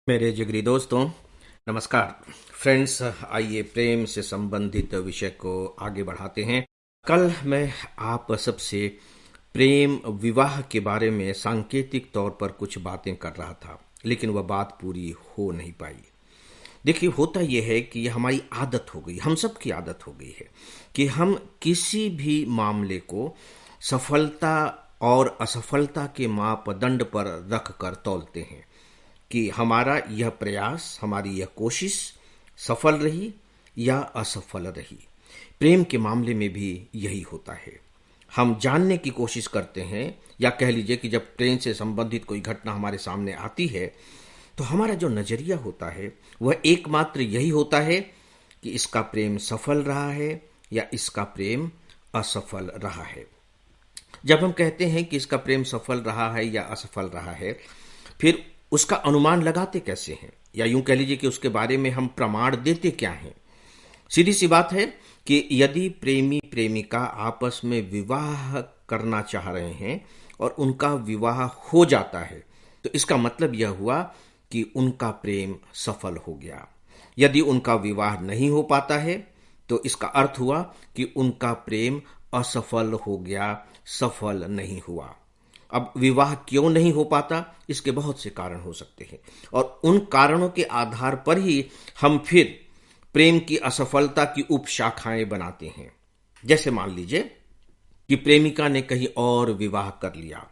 मेरे जिगरी दोस्तों, नमस्कार। फ्रेंड्स, आइए प्रेम से संबंधित विषय को आगे बढ़ाते हैं। कल मैं आप सबसे प्रेम विवाह के बारे में सांकेतिक तौर पर कुछ बातें कर रहा था, लेकिन वह बात पूरी हो नहीं पाई। देखिए, होता यह है कि यह हमारी आदत हो गई, हम सब की आदत हो गई है कि हम किसी भी मामले को सफलता और असफलता के मापदंड पर रख कर तौलते हैं कि हमारा यह प्रयास, हमारी यह कोशिश सफल रही या असफल रही। प्रेम के मामले में भी यही होता है। हम जानने की कोशिश करते हैं, या कह लीजिए कि जब प्रेम से संबंधित कोई घटना हमारे सामने आती है तो हमारा जो नजरिया होता है वह एकमात्र यही होता है कि इसका प्रेम सफल रहा है या इसका प्रेम असफल रहा है। जब हम कहते हैं कि इसका प्रेम सफल रहा है या असफल रहा है, फिर उसका अनुमान लगाते कैसे हैं, या यूं कह लीजिए कि उसके बारे में हम प्रमाण देते क्या हैं। सीधी सी बात है कि यदि प्रेमी प्रेमिका आपस में विवाह करना चाह रहे हैं और उनका विवाह हो जाता है, तो इसका मतलब यह हुआ कि उनका प्रेम सफल हो गया। यदि उनका विवाह नहीं हो पाता है तो इसका अर्थ हुआ कि उनका प्रेम असफल हो गया, सफल नहीं हुआ। अब विवाह क्यों नहीं हो पाता, इसके बहुत से कारण हो सकते हैं, और उन कारणों के आधार पर ही हम फिर प्रेम की असफलता की उपशाखाएं बनाते हैं। जैसे मान लीजिए कि प्रेमिका ने कहीं और विवाह कर लिया,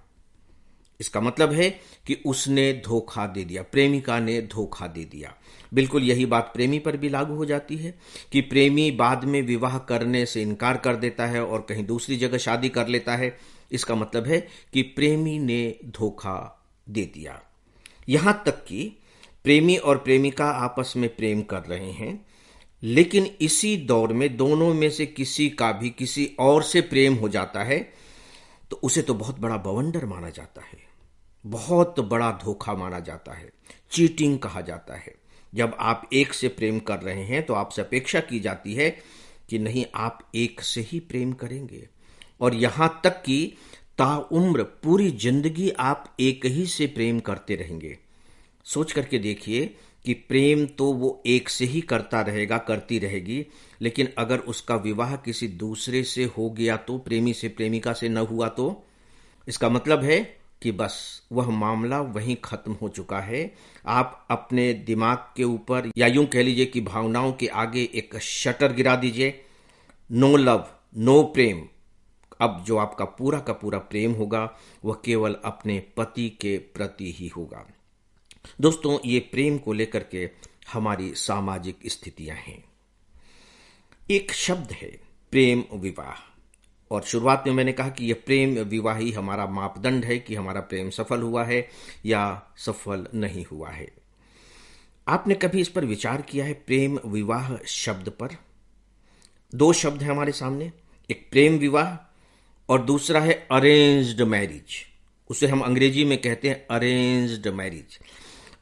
इसका मतलब है कि उसने धोखा दे दिया, प्रेमिका ने धोखा दे दिया। बिल्कुल यही बात प्रेमी पर भी लागू हो जाती है कि प्रेमी बाद में विवाह करने से इनकार कर देता है और कहीं दूसरी जगह शादी कर लेता है। इसका मतलब है कि प्रेमी ने धोखा दे दिया। यहां तक कि प्रेमी और प्रेमिका आपस में प्रेम कर रहे हैं, लेकिन इसी दौर में दोनों में से किसी का भी किसी और से प्रेम हो जाता है तो उसे तो बहुत बड़ा बवंडर माना जाता है, बहुत बड़ा धोखा माना जाता है, चीटिंग कहा जाता है। जब आप एक से प्रेम कर रहे हैं तो आपसे अपेक्षा की जाती है कि नहीं, आप एक से ही प्रेम करेंगे, और यहां तक कि ताउम्र पूरी जिंदगी आप एक ही से प्रेम करते रहेंगे। सोच करके देखिए कि प्रेम तो वो एक से ही करता रहेगा, करती रहेगी, लेकिन अगर उसका विवाह किसी दूसरे से हो गया तो, प्रेमी से प्रेमिका से न हुआ तो, इसका मतलब है कि बस वह मामला वहीं खत्म हो चुका है। आप अपने दिमाग के ऊपर, या यूं कह लीजिए कि भावनाओं के आगे एक शटर गिरा दीजिए। नो लव, नो प्रेम। अब जो आपका पूरा का पूरा प्रेम होगा वह केवल अपने पति के प्रति ही होगा। दोस्तों, ये प्रेम को लेकर के हमारी सामाजिक स्थितियां हैं। एक शब्द है प्रेम विवाह, और शुरुआत में मैंने कहा कि यह प्रेम विवाह ही हमारा मापदंड है कि हमारा प्रेम सफल हुआ है या सफल नहीं हुआ है। आपने कभी इस पर विचार किया है? प्रेम विवाह शब्द पर दो शब्द हैं हमारे सामने, एक प्रेम विवाह और दूसरा है अरेंज्ड मैरिज। उसे हम अंग्रेजी में कहते हैं अरेंज्ड मैरिज।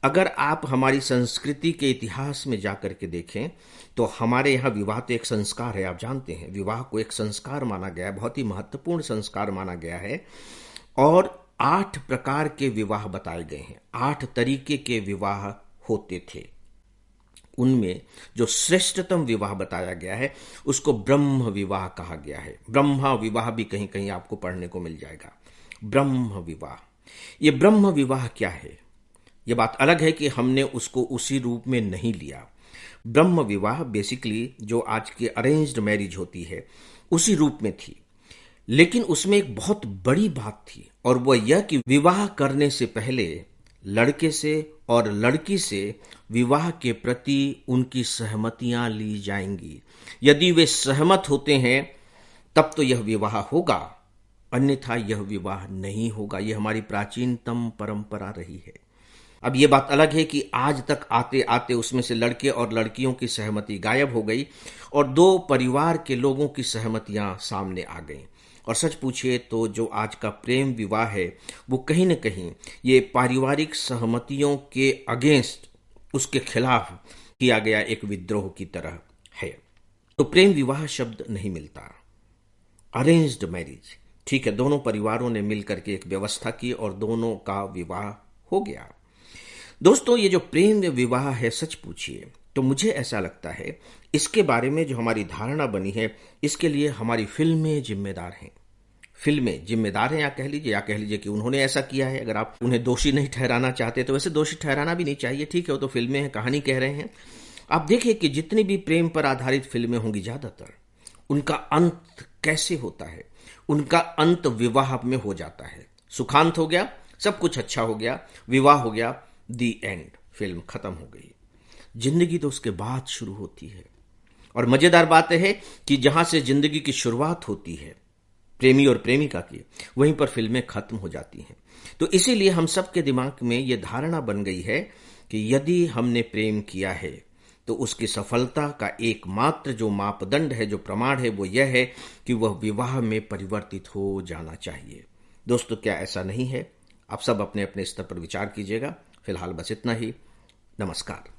अगर आप हमारी संस्कृति के इतिहास में जाकर के देखें तो हमारे यहाँ विवाह तो एक संस्कार है। आप जानते हैं, विवाह को एक संस्कार माना गया है, बहुत ही महत्वपूर्ण संस्कार माना गया है, और 8 प्रकार के विवाह बताए गए हैं। 8 तरीके के विवाह होते थे। उनमें जो श्रेष्ठतम विवाह बताया गया है उसको ब्रह्म विवाह कहा गया है। ब्रह्मा विवाह भी कहीं कहीं आपको पढ़ने को मिल जाएगा। ब्रह्म विवाह, ये ब्रह्म विवाह क्या है? ये बात अलग है कि हमने उसको उसी रूप में नहीं लिया। ब्रह्म विवाह बेसिकली जो आज की अरेंज्ड मैरिज होती है उसी रूप में थी, लेकिन उसमें एक बहुत बड़ी बात थी, और वह यह कि विवाह करने से पहले लड़के से और लड़की से विवाह के प्रति उनकी सहमतियां ली जाएंगी। यदि वे सहमत होते हैं तब तो यह विवाह होगा, अन्यथा यह विवाह नहीं होगा। यह हमारी प्राचीनतम परंपरा रही है। अब यह बात अलग है कि आज तक आते आते उसमें से लड़के और लड़कियों की सहमति गायब हो गई और 2 परिवार के लोगों की सहमतियां सामने आ गईं। और सच पूछिए तो जो आज का प्रेम विवाह है वो कहीं न कहीं ये पारिवारिक सहमतियों के अगेंस्ट, उसके खिलाफ किया गया एक विद्रोह की तरह है। तो प्रेम विवाह शब्द नहीं मिलता। अरेंज्ड मैरिज, ठीक है, दोनों परिवारों ने मिलकर के एक व्यवस्था की और दोनों का विवाह हो गया। दोस्तों, ये जो प्रेम विवाह है, सच पूछिए तो मुझे ऐसा लगता है इसके बारे में जो हमारी धारणा बनी है, इसके लिए हमारी फिल्में जिम्मेदार हैं। फिल्में जिम्मेदार हैं, या कह लीजिए कि उन्होंने ऐसा किया है। अगर आप उन्हें दोषी नहीं ठहराना चाहते तो वैसे दोषी ठहराना भी नहीं चाहिए, ठीक है, वो तो फिल्में हैं, कहानी कह रहे हैं। आप देखिए कि जितनी भी प्रेम पर आधारित फिल्में होंगी, ज्यादातर उनका अंत कैसे होता है? उनका अंत विवाह में हो जाता है। सुखांत हो गया, सब कुछ अच्छा हो गया, विवाह हो गया, दी एंड, फिल्म खत्म हो गई। जिंदगी तो उसके बाद शुरू होती है। और मजेदार बात है कि जहां से जिंदगी की शुरुआत होती है, प्रेमी और प्रेमिका की, वहीं पर फिल्में खत्म हो जाती हैं। तो इसीलिए हम सबके दिमाग में यह धारणा बन गई है कि यदि हमने प्रेम किया है तो उसकी सफलता का एकमात्र जो मापदंड है, जो प्रमाण है, वो यह है कि वह विवाह में परिवर्तित हो जाना चाहिए। दोस्तों, क्या ऐसा नहीं है? आप सब अपने अपने स्तर पर विचार कीजिएगा। फिलहाल बस इतना ही। नमस्कार।